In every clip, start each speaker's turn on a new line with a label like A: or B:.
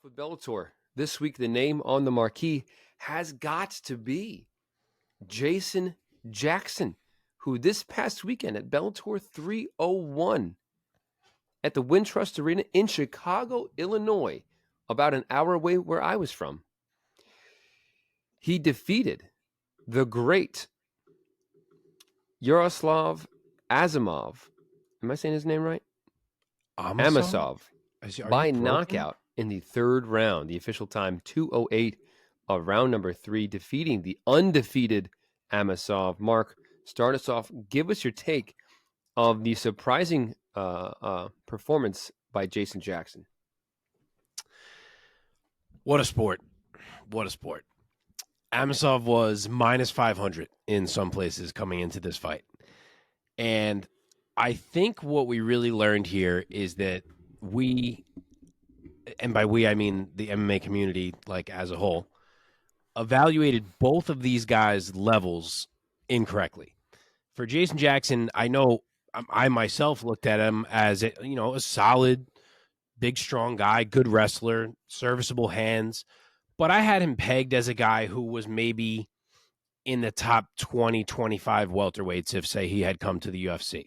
A: off with Bellator. This week, the name on the marquee has got to be Jason Jackson, who this past weekend at Bellator 301 at the Wintrust Arena in Chicago, Illinois, about an hour away where I was from, he defeated the great Yaroslav Azimov. Am I saying his name right? Amosov by knockout in the third round. The official time 2:08 of round number 3, defeating the undefeated Amosov. Mark, start us off. Give us your take of the surprising performance by Jason Jackson.
B: What a sport. What a sport. Amosov was minus 500 in some places coming into this fight. And I think what we really learned here is that we, and by we I mean the MMA community like as a whole, evaluated both of these guys' levels incorrectly. For Jason Jackson, I know I myself looked at him as a solid, big, strong guy, good wrestler, serviceable hands. But I had him pegged as a guy who was maybe in the top 20, 25 welterweights if, say, he had come to the UFC.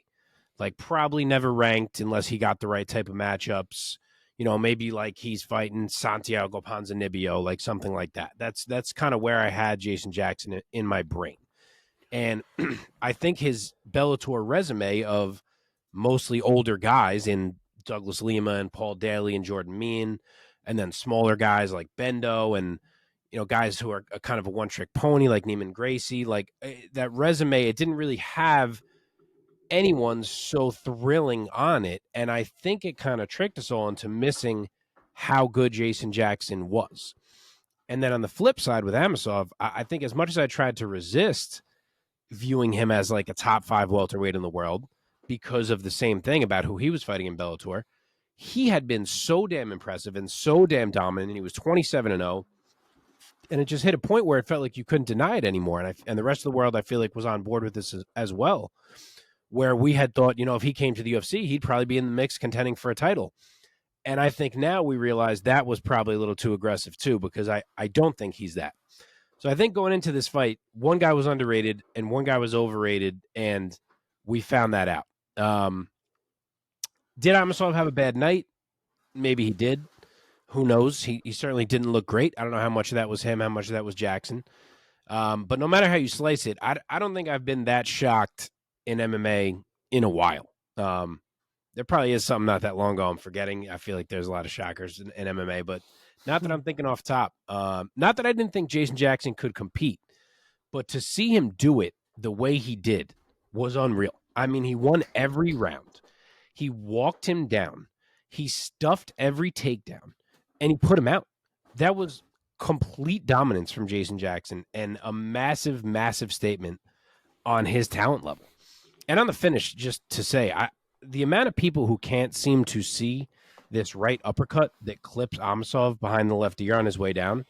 B: Like, probably never ranked unless he got the right type of matchups. Maybe like he's fighting Santiago Ponzinibbio, like something like that. That's kind of where I had Jason Jackson in my brain. And I think his Bellator resume of mostly older guys in Douglas Lima and Paul Daly and Jordan Mean, and then smaller guys like Bendo and, guys who are kind of a one-trick pony like Neiman Gracie, like that resume, it didn't really have anyone so thrilling on it. And I think it kind of tricked us all into missing how good Jason Jackson was. And then on the flip side with Amosov, I think as much as I tried to resist viewing him as like a top 5 welterweight in the world because of the same thing about who he was fighting in Bellator, he had been so damn impressive and so damn dominant, and he was 27-0, and it just hit a point where it felt like you couldn't deny it anymore. And the rest of the world, I feel like, was on board with this as well, where we had thought, if he came to the UFC, he'd probably be in the mix contending for a title. And I think now we realize that was probably a little too aggressive too, because I don't think he's that. So I think going into this fight, one guy was underrated and one guy was overrated, and we found that out. Did Amosov have a bad night? Maybe he did. Who knows? He certainly didn't look great. I don't know how much of that was him, how much of that was Jackson. But no matter how you slice it, I don't think I've been that shocked in MMA in a while. There probably is something not that long ago I'm forgetting. I feel like there's a lot of shockers in MMA, but not that I'm thinking off top. Not that I didn't think Jason Jackson could compete, but to see him do it the way he did was unreal. I mean, he won every round. He walked him down. He stuffed every takedown, and he put him out. That was complete dominance from Jason Jackson and a massive, massive statement on his talent level. And on the finish, just to say, the amount of people who can't seem to see this right uppercut that clips Amosov behind the left ear on his way down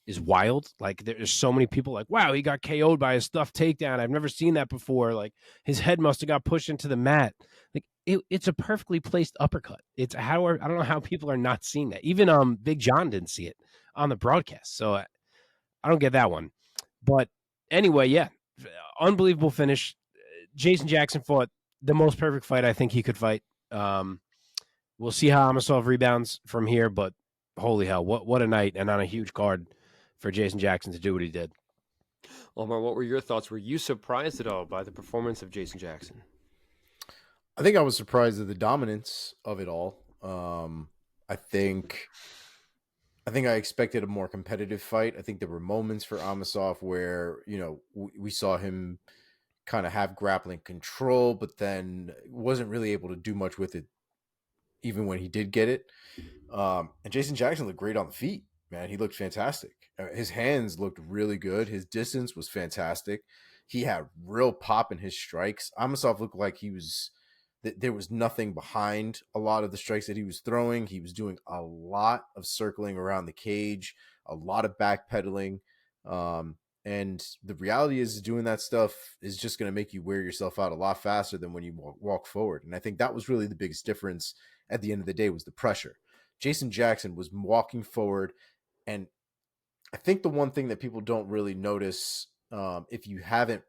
B: is wild. Like, there's so many people like, wow, he got KO'd by a stuffed takedown. I've never seen that before. Like, his head must have got pushed into the mat. Like, it's a perfectly placed uppercut. I don't know how people are not seeing that. Even Big John didn't see it on the broadcast. So I don't get that one. But anyway, yeah, unbelievable finish. Jason Jackson fought the most perfect fight I think he could fight. We'll see how Amosov rebounds from here, but holy hell, what a night, and on a huge card for Jason Jackson to do what he did.
A: Omar, what were your thoughts? Were you surprised at all by the performance of Jason Jackson?
C: I think I was surprised at the dominance of it all. I think I expected a more competitive fight. I think there were moments for Amosov where, we saw him kind of have grappling control, but then wasn't really able to do much with it, even when he did get it. And Jason Jackson looked great on the feet, man. He looked fantastic. His hands looked really good. His distance was fantastic. He had real pop in his strikes. Amosov looked like there was nothing behind a lot of the strikes that he was throwing. He was doing a lot of circling around the cage, a lot of backpedaling. And the reality is doing that stuff is just going to make you wear yourself out a lot faster than when you walk forward. And I think that was really the biggest difference at the end of the day, was the pressure. Jason Jackson was walking forward, and I think the one thing that people don't really notice, if you haven't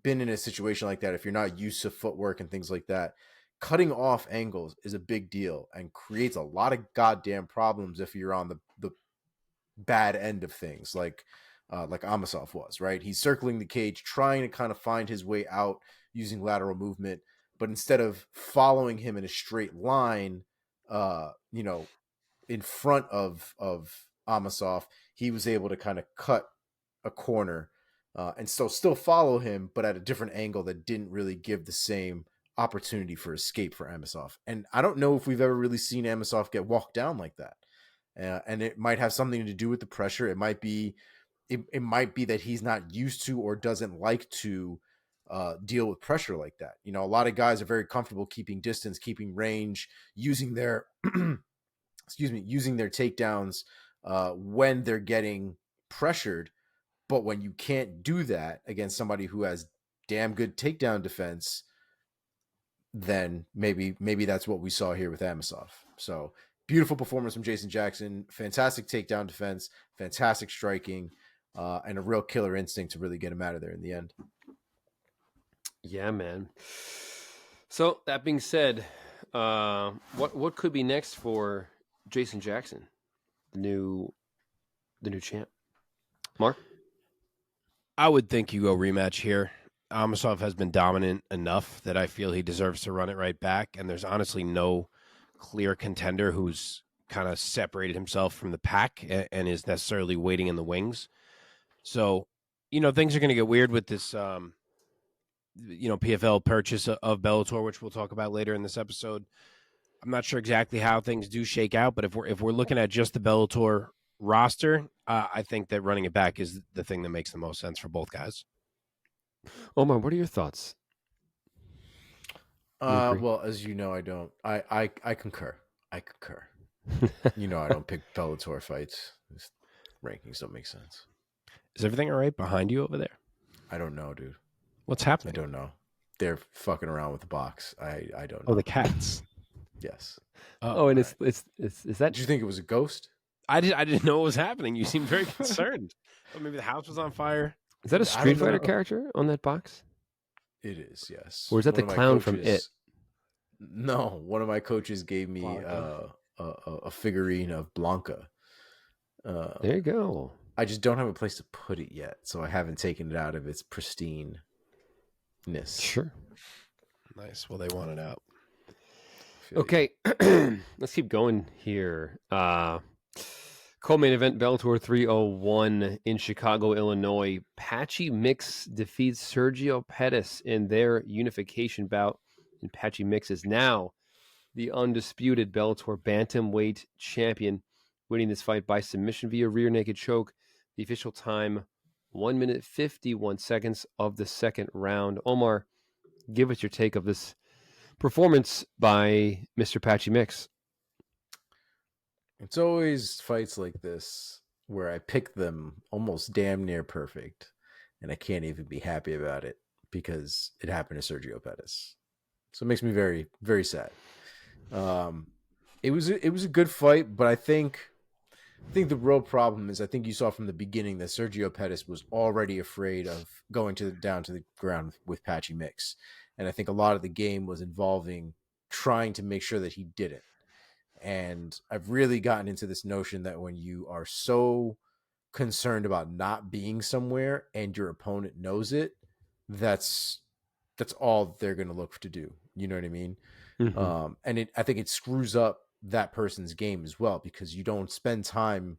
C: been in a situation like that, if you're not used to footwork and things like that, cutting off angles is a big deal and creates a lot of goddamn problems if you're on the bad end of things, like Amosov was, right? He's circling the cage, trying to kind of find his way out using lateral movement, but instead of following him in a straight line, in front of Amosov, he was able to kind of cut a corner and still follow him, but at a different angle that didn't really give the same opportunity for escape for Amosov. And I don't know if we've ever really seen Amosov get walked down like that. And it might have something to do with the pressure. It might be that he's not used to or doesn't like to deal with pressure like that. A lot of guys are very comfortable keeping distance, keeping range, using their using their takedowns when they're getting pressured. But when you can't do that against somebody who has damn good takedown defense, then maybe that's what we saw here with Amosov. So beautiful performance from Jason Jackson, fantastic takedown defense, fantastic striking, and a real killer instinct to really get him out of there in the end.
A: Yeah, man. So that being said, what could be next for Jason Jackson, the new champ? Mark?
B: I would think you go rematch here. Amosov has been dominant enough that I feel he deserves to run it right back, and there's honestly no clear contender who's kind of separated himself from the pack and is necessarily waiting in the wings. So, things are going to get weird with this, PFL purchase of Bellator, which we'll talk about later in this episode. I'm not sure exactly how things do shake out, but if we're looking at just the Bellator roster, I think that running it back is the thing that makes the most sense for both guys.
A: Omar, what are your thoughts?
C: Well, as you know, I don't. I concur. I don't pick Bellator fights. These rankings don't make sense.
B: Is everything all right behind you over there?
C: I don't know, dude.
B: What's happening?
C: I don't know. They're fucking around with the box. I don't know.
B: Oh, the cats.
C: Yes.
A: Oh, and it's that?
C: Did you think it was a ghost?
B: I didn't know what was happening. You seemed very concerned. Oh, maybe the house was on fire.
A: Is that a Street Fighter character on that box?
C: It is, yes.
A: Or is that the clown from It?
C: No, one of my coaches gave me a figurine of Blanca.
A: There you go.
C: I just don't have a place to put it yet, so I haven't taken it out of its pristineness.
A: Sure.
B: Nice. Well, they want it out.
A: Okay, let's keep going here. Co-main event, Bellator 301 in Chicago, Illinois. Patchy Mix defeats Sergio Pettis in their unification bout. And Patchy Mix is now the undisputed Bellator bantamweight champion, winning this fight by submission via rear naked choke. The official time, 1 minute 51 seconds of the second round. Omar, give us your take of this performance by Mr. Patchy Mix.
C: It's always fights like this where I pick them almost damn near perfect, and I can't even be happy about it because it happened to Sergio Pettis. So it makes me very, very sad. It was a good fight, but I think the real problem is I think you saw from the beginning that Sergio Pettis was already afraid of going down to the ground with Patchy Mix, and I think a lot of the game was involving trying to make sure that he didn't. And I've really gotten into this notion that when you are so concerned about not being somewhere and your opponent knows it, that's all they're going to look to do. You know what I mean? Mm-hmm. And I think it screws up that person's game as well, because you don't spend time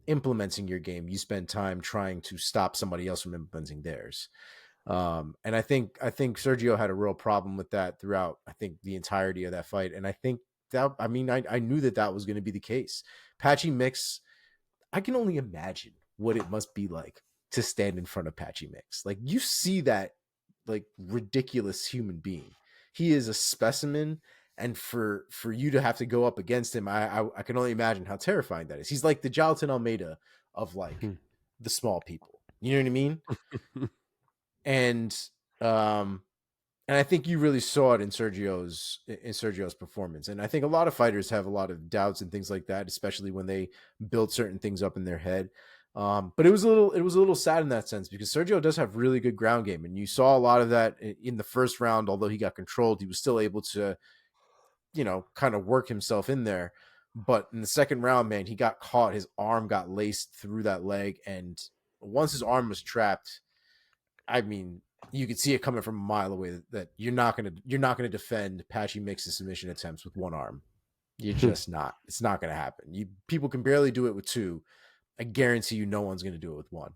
C: implementing your game. You spend time trying to stop somebody else from implementing theirs. And I think Sergio had a real problem with that throughout, I think, the entirety of that fight. And I think I knew that was going to be the case. Patchy Mix, I can only imagine what it must be like to stand in front of Patchy Mix. Like, you see that, like, ridiculous human being. He is a specimen, and for you to have to go up against him, I can only imagine how terrifying that is. He's like the Jonathan Almeida of, like, the small people. You know what I mean? And And I think you really saw it in Sergio's performance. And I think a lot of fighters have a lot of doubts and things like that, especially when they build certain things up in their head. But it was a little sad in that sense because Sergio does have really good ground game, and you saw a lot of that in the first round. Although he got controlled, he was still able to, kind of work himself in there. But in the second round, man, he got caught. His arm got laced through that leg, and once his arm was trapped, I mean, you could see it coming from a mile away that you're not gonna defend Patchy Mix's submission attempts with one arm. You're just not. It's not gonna happen. People can barely do it with two. I guarantee you, no one's gonna do it with one.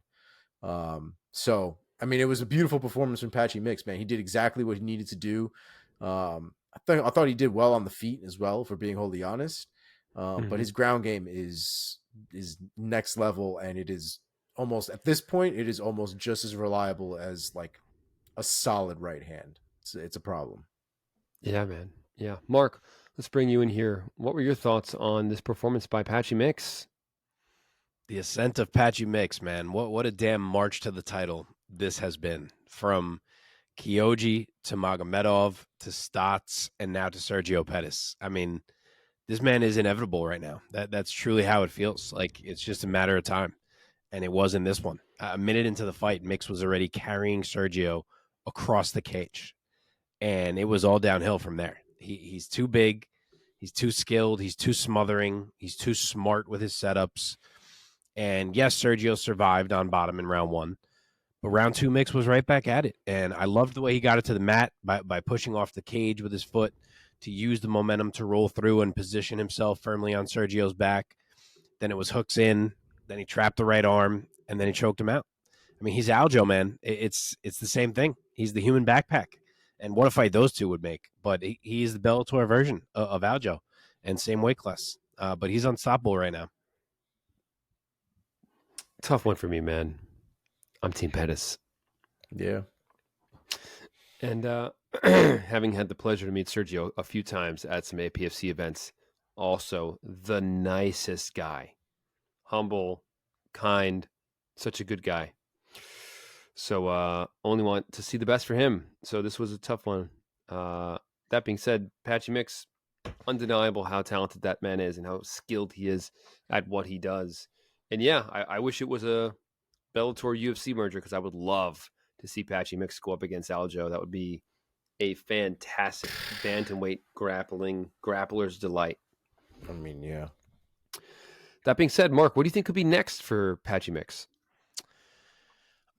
C: So I mean, it was a beautiful performance from Patchy Mix, man. He did exactly what he needed to do. I thought he did well on the feet as well, for being wholly honest. But his ground game is next level, and it is almost, at this point, it is almost just as reliable as like a solid right hand. It's a problem.
A: Yeah, man. Yeah. Mark, let's bring you in here. What were your thoughts on this performance by Patchy Mix?
B: The ascent of Patchy Mix, man. What a damn march to the title this has been. From Kyoji to Magomedov to Stots and now to Sergio Pettis. I mean, this man is inevitable right now. That's truly how it feels. Like, it's just a matter of time. And it was in this one. A minute into the fight, Mix was already carrying Sergio across the cage. And it was all downhill from there. He's too big. He's too skilled. He's too smothering. He's too smart with his setups. And yes, Sergio survived on bottom in round one. But round two, Mix was right back at it. And I loved the way he got it to the mat by pushing off the cage with his foot to use the momentum to roll through and position himself firmly on Sergio's back. Then it was hooks in. Then he trapped the right arm, and then he choked him out. I mean, he's Aljo, man. It's the same thing. He's the human backpack. And what a fight those two would make. But he is the Bellator version of Aljo, and same weight class. But he's unstoppable right now.
A: Tough one for me, man. I'm Team Pettis.
C: Yeah.
A: And having had the pleasure to meet Sergio a few times at some APFC events, also the nicest guy. Humble, kind, such a good guy. So only want to see the best for him. So this was a tough one. That being said, Patchy Mix, undeniable how talented that man is and how skilled he is at what he does. And yeah, I wish it was a Bellator UFC merger, because I would love to see Patchy Mix go up against Aljo. That would be a fantastic bantamweight grappler's delight.
C: I mean, yeah.
A: That being said, Mark, what do you think could be next for Patchy Mix?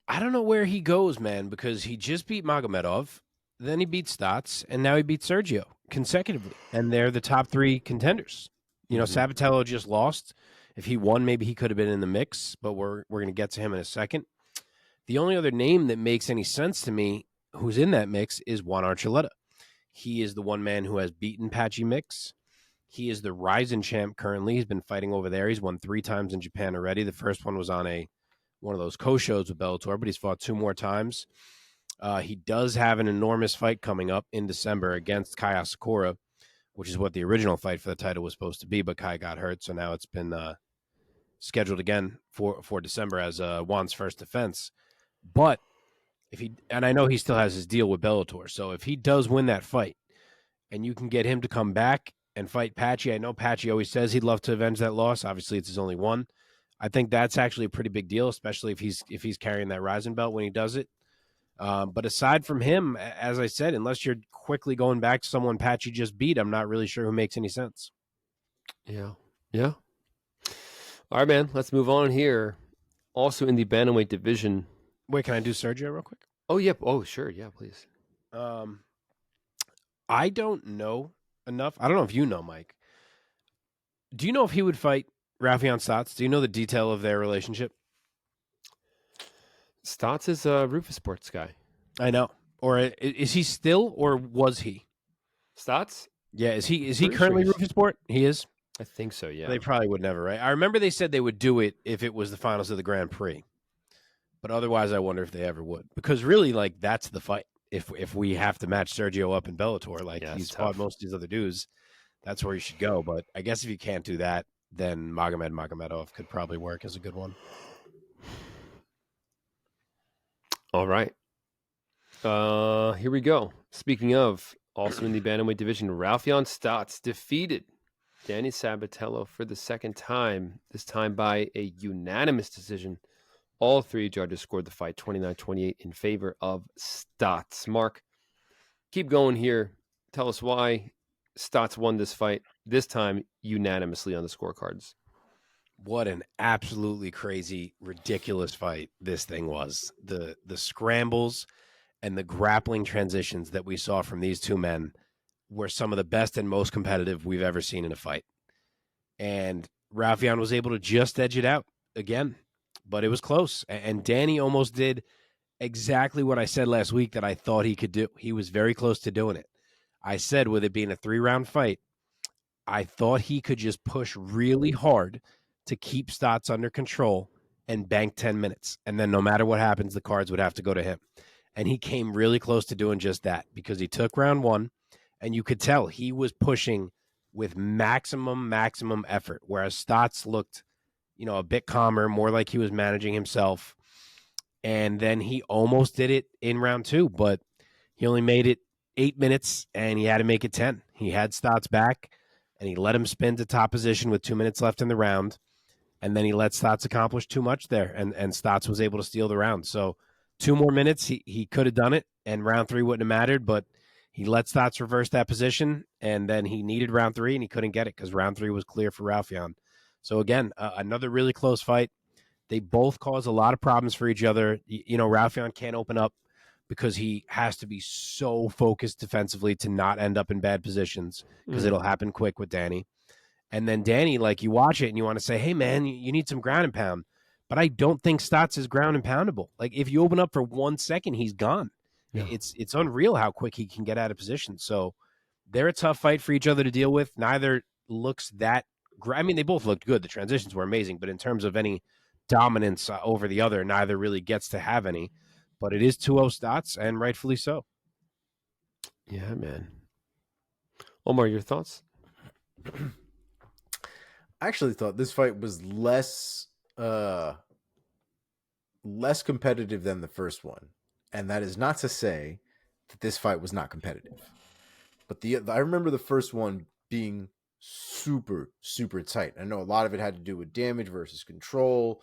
B: I don't know where he goes, man, because he just beat Magomedov, then he beat Stots, and now he beat Sergio consecutively. And they're the top three contenders. You know, Sabatello just lost. If he won, maybe he could have been in the mix, but we're going to get to him in a second. The only other name that makes any sense to me who's in that mix is Juan Archuleta. He is the one man who has beaten Patchy Mix. He is the Ryzen champ currently. He's been fighting over there. He's won 3 times in Japan already. The first one was on one of those co-shows with Bellator, but he's fought 2 more times. He does have an enormous fight coming up in December against Kai Asakura, which is what the original fight for the title was supposed to be, but Kai got hurt, so now it's been scheduled again for December as Juan's first defense. But and I know he still has his deal with Bellator, so if he does win that fight, and you can get him to come back and fight Patchy, I know Patchy always says he'd love to avenge that loss. Obviously, it's his only one. I think that's actually a pretty big deal, especially if he's carrying that Ryzen belt when he does it. But aside from him, as I said, unless you're quickly going back to someone Patchy just beat, I'm not really sure who makes any sense.
A: Yeah. All right, man. Let's move on here. Also in the bantamweight division.
B: Wait, can I do Sergio real quick?
A: Oh, yep. Oh, sure. Yeah, please.
B: I don't know enough. I don't know if you know, Mike. Do you know if he would fight Raufeon Stots? Do you know the detail of their relationship?
A: Stots is a Rufus Sports guy.
B: I know. Or is he still, or was he?
A: Stots?
B: Yeah, is he currently Rufus Sport? He is?
A: I think so, yeah.
B: They probably would never, right? I remember they said they would do it if it was the finals of the Grand Prix. But otherwise, I wonder if they ever would. Because really, like, that's the fight. If we have to match Sergio up in Bellator, like, he's fought most of these other dudes, that's where you should go. But I guess if you can't do that, then Magomedov could probably work as a good one.
A: All right. Here we go. Speaking of, also in the bantamweight division, Raufeon Stots defeated Danny Sabatello for the second time, this time by a unanimous decision. All three judges scored the fight 29-28 in favor of Stots. Mark, keep going here. Tell us why Stots won this fight, this time unanimously on the scorecards.
B: What an absolutely crazy, ridiculous fight this thing was. The scrambles and the grappling transitions that we saw from these two men were some of the best and most competitive we've ever seen in a fight. And Raufeon was able to just edge it out again, but it was close. And Danny almost did exactly what I said last week that I thought he could do. He was very close to doing it. I said, with it being a 3-round fight, I thought he could just push really hard to keep Stots under control and bank 10 minutes. And then no matter what happens, the cards would have to go to him. And he came really close to doing just that because he took round one, and you could tell he was pushing with maximum effort, whereas Stots looked, a bit calmer, more like he was managing himself. And then he almost did it in round two, but he only made it 8 minutes, and he had to make it 10. He had Stots back, and he let him spin to top position with 2 minutes left in the round. And then he let Stots accomplish too much there, and Stots was able to steal the round. So 2 more minutes, he could have done it, and round three wouldn't have mattered, but he let Stots reverse that position, and then he needed round three, and he couldn't get it because round three was clear for Raufeon. So again, another really close fight. They both cause a lot of problems for each other. Raufeon can't open up because he has to be so focused defensively to not end up in bad positions because it'll happen quick with Danny. And then Danny, like, you watch it and you want to say, hey, man, you need some ground and pound. But I don't think Stots is ground and poundable. Like, if you open up for 1 second, he's gone. Yeah. It's unreal how quick he can get out of position. So they're a tough fight for each other to deal with. Neither looks that – I mean, they both looked good. The transitions were amazing. But in terms of any dominance over the other, neither really gets to have any. But it is 2-0 Stots, and rightfully so.
A: Yeah, man. Omar, your thoughts?
C: I actually thought this fight was less competitive than the first one. And that is not to say that this fight was not competitive. But I remember the first one being super, super tight. I know a lot of it had to do with damage versus control,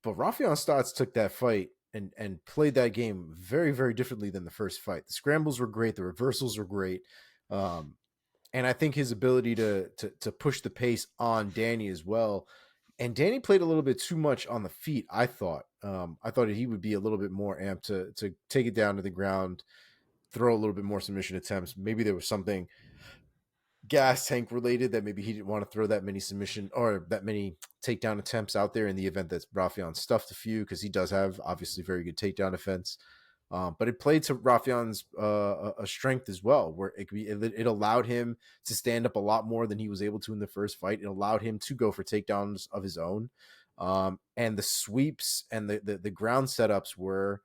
C: but Raufeon Stots took that fight and played that game very, very differently than the first fight. The scrambles were great. The reversals were great. And I think his ability to push the pace on Danny as well. And Danny played a little bit too much on the feet, I thought. I thought he would be a little bit more amped to take it down to the ground, throw a little bit more submission attempts. Maybe there was something gas tank related that maybe he didn't want to throw that many submission or that many takedown attempts out there in the event that Raufeon stuffed a few, because he does have obviously very good takedown defense. But it played to Raufeon's a strength as well, where it allowed him to stand up a lot more than he was able to in the first fight. It allowed him to go for takedowns of his own. And the sweeps and the ground setups were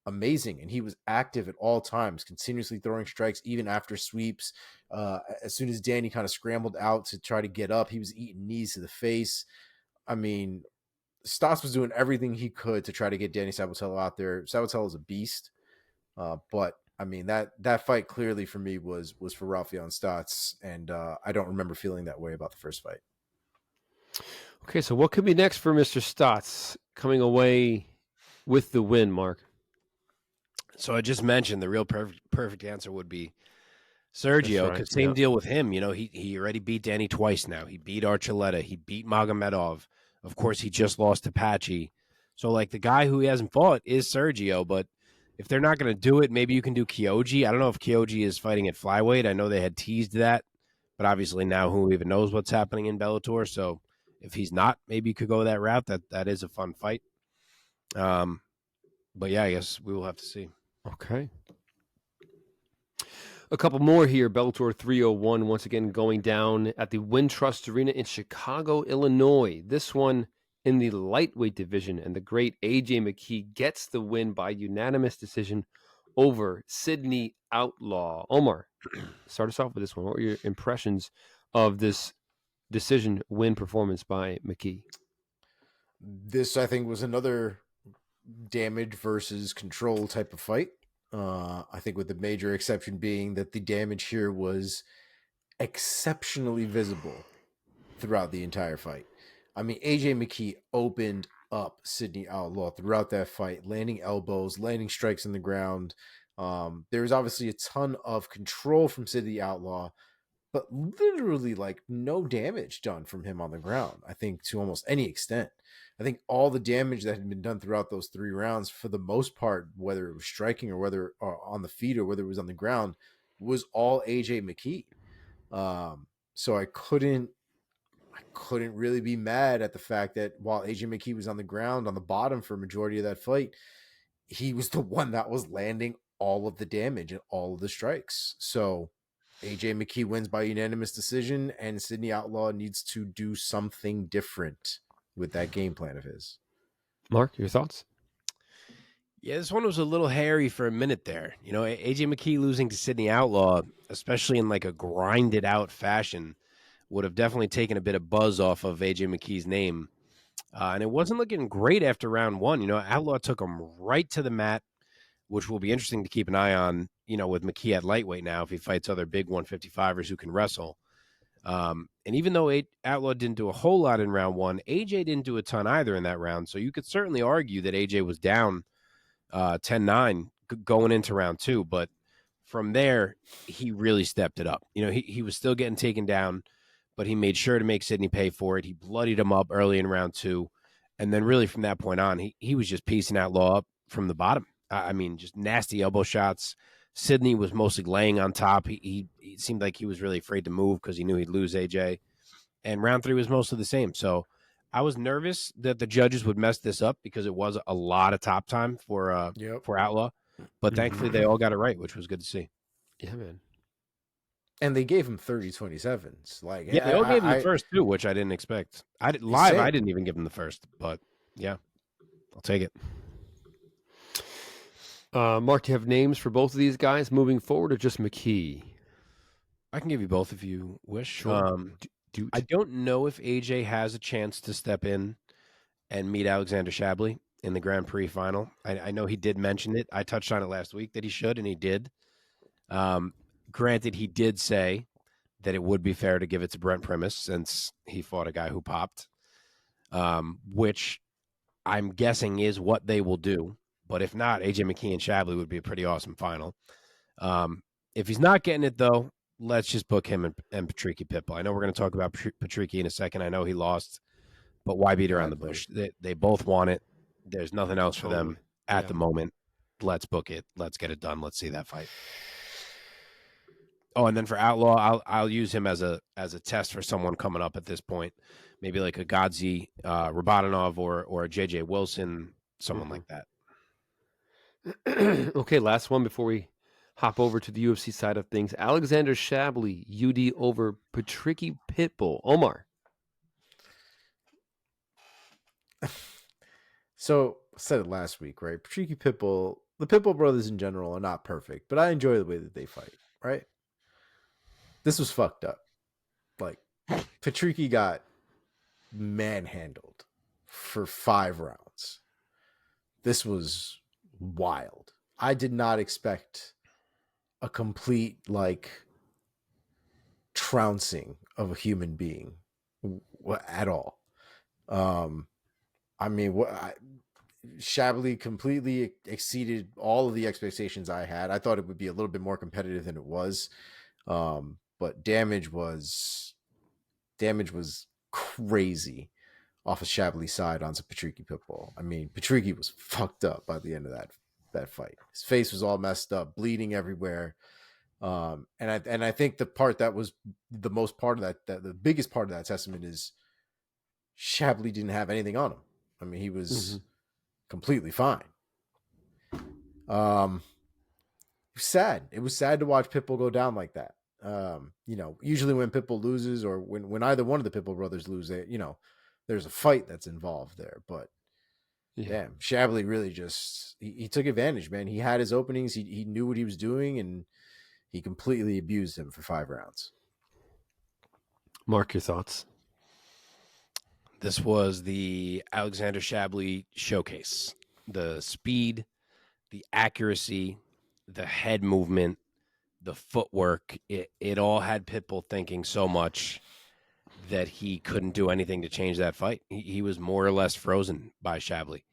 C: amazing. And he was active at all times, continuously throwing strikes, even after sweeps. As soon as Danny kind of scrambled out to try to get up, he was eating knees to the face. I mean, Stots was doing everything he could to try to get Danny Sabatello out there. Sabatello is a beast. But I mean, that fight clearly for me was for Raufeon Stots, and I don't remember feeling that way about the first fight.
A: Okay, so what could be next for Mr. Stots coming away with the win, Mark?
B: So I just mentioned the real perfect answer would be Sergio, because
A: right,
B: same deal with him. He already beat Danny twice now. He beat Archuleta. He beat Magomedov. Of course, he just lost to Patchy. So, like, the guy who he hasn't fought is Sergio, but if they're not going to do it, maybe you can do Kyoji. I don't know if Kyoji is fighting at flyweight. I know they had teased that, but obviously now who even knows what's happening in Bellator. So if he's not, maybe you could go that route. That is a fun fight. But yeah, I guess we will have to see.
A: Okay. A couple more here. Bellator 301 once again going down at the Wintrust Arena in Chicago, Illinois. This one in the lightweight division, and the great AJ McKee gets the win by unanimous decision over Sidney Outlaw. Omar, start us off with this one. What were your impressions of this decision win performance by McKee?
C: This, I think, was another damage versus control type of fight. I think with the major exception being that the damage here was exceptionally visible throughout the entire fight. I mean, AJ McKee opened up Sidney Outlaw throughout that fight, landing elbows, landing strikes in the ground. There was obviously a ton of control from Sidney Outlaw, but literally like no damage done from him on the ground, I think, to almost any extent. I think all the damage that had been done throughout those 3 rounds, for the most part, whether it was striking or whether on the feet or whether it was on the ground, was all AJ McKee. So I couldn't really be mad at the fact that while AJ McKee was on the ground on the bottom for a majority of that fight, he was the one that was landing all of the damage and all of the strikes. So AJ McKee wins by unanimous decision, and Sidney Outlaw needs to do something different with that game plan of his.
A: Mark, your thoughts?
B: Yeah, this one was a little hairy for a minute there. You know, AJ McKee losing to Sidney Outlaw, especially in like a grinded out fashion, would have definitely taken a bit of buzz off of AJ McKee's name. And it wasn't looking great after round 1. You know, Outlaw took him right to the mat, which will be interesting to keep an eye on, you know, with McKee at lightweight now if he fights other big 155ers who can wrestle. And even though Outlaw didn't do a whole lot in round 1, AJ didn't do a ton either in that round. So you could certainly argue that AJ was down 10-9 going into round 2. But from there, he really stepped it up. You know, he was still getting taken down, but he made sure to make Sidney pay for it. He bloodied him up early in round 2. And then really from that point on, he was just piecing Outlaw up from the bottom. I mean, just nasty elbow shots. Sidney was mostly laying on top. He seemed like he was really afraid to move because he knew he'd lose AJ. And round 3 was mostly the same. So I was nervous that the judges would mess this up because it was a lot of top time for Outlaw. But thankfully they all got it right, which was good to see.
A: Yeah, man.
C: And they gave him 30-27s. Like,
B: yeah, they all gave him the first too, which I didn't expect. I didn't even give him the first, but yeah, I'll take it.
A: Mark, do you have names for both of these guys moving forward, or just McKee?
B: I can give you both if you wish.
A: Sure.
B: I don't know if AJ has a chance to step in and meet Alexandr Shabily in the Grand Prix final. I know he did mention it. I touched on it last week that he should, and he did. Granted, he did say that it would be fair to give it to Brent Primus since he fought a guy who popped, which I'm guessing is what they will do. But if not, AJ McKee and Shabily would be a pretty awesome final. If he's not getting it, though, let's just book him and Patricky Pitbull. I know we're going to talk about Patricky in a second. I know he lost, but why beat around the bush? They both want it. There's nothing else for them at the moment. Let's book it. Let's get it done. Let's see that fight. Oh, and then for Outlaw, I'll use him as a test for someone coming up at this point. Maybe like a Godzi Rabadanov or a JJ Wilson, someone like that.
A: Okay, last one before we hop over to the UFC side of things. Alexandr Shabily, UD over Patricky Pitbull. Omar.
C: So I said it last week, right? Patricky Pitbull, the Pitbull brothers in general are not perfect, but I enjoy the way that they fight, right? This was fucked up. Like, Patricky got manhandled for 5 rounds. This was wild. I did not expect a complete, like, trouncing of a human being at all. I mean, Shabily completely exceeded all of the expectations I had. I thought it would be a little bit more competitive than it was. But damage was crazy off of Shabily's side onto Patricky Pitbull. I mean, Patricky was fucked up by the end of that fight. His face was all messed up, bleeding everywhere. And I think the part that was the most part of that the biggest part of that testament is Shabily didn't have anything on him. I mean, he was completely fine. It was sad. It was sad to watch Pitbull go down like that. You know, usually when Pitbull loses or when either one of the Pitbull brothers lose, there's a fight that's involved there. But damn, Shabily really just he took advantage, man. He had his openings. He knew what he was doing, and he completely abused him for 5 rounds.
A: Mark, your thoughts?
B: This was the Alexandr Shabily showcase. The speed, the accuracy, the head movement, the footwork, it all had Pitbull thinking so much that he couldn't do anything to change that fight. He was more or less frozen by Shabily.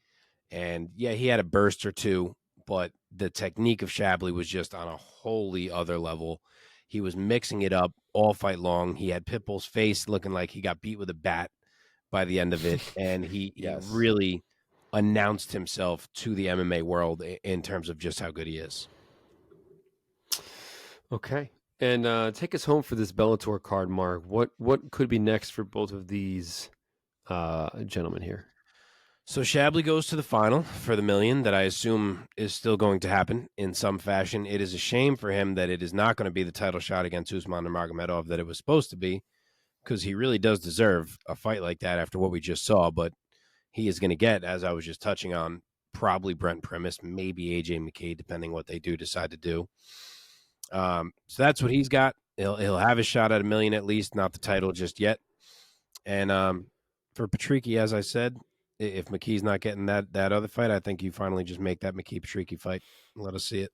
B: And yeah, he had a burst or two, but the technique of Shabily was just on a wholly other level. He was mixing it up all fight long. He had Pitbull's face looking like he got beat with a bat by the end of it. And he
C: Yes.
B: really announced himself to the MMA world in terms of just how good he is.
A: Okay. And take us home for this Bellator card, Mark. What could be next for both of these gentlemen here?
B: So Shabily goes to the final for the $1 million that I assume is still going to happen in some fashion. It is a shame for him that it is not going to be the title shot against Usman Nurmagomedov that it was supposed to be, because he really does deserve a fight like that after what we just saw. But he is going to get, as I was just touching on, probably Brent Primus, maybe AJ McKee, depending what they decide to do. So that's what he's got. He'll have a shot at $1 million at least, not the title just yet. And for Patricky, as I said, if McKee's not getting that other fight, I think you finally just make that McKee-Patricky fight. Let us see it.